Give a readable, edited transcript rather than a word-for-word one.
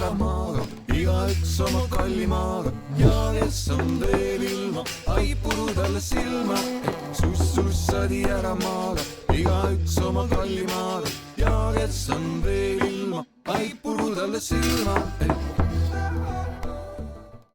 ära maagab, igaüks oma kallimaaga ja kes on veel ilma, ai puru talle silma. Sussadi ära maagab, igaüks oma kallimaaga ja kes on veel ilma, ai puru talle silma.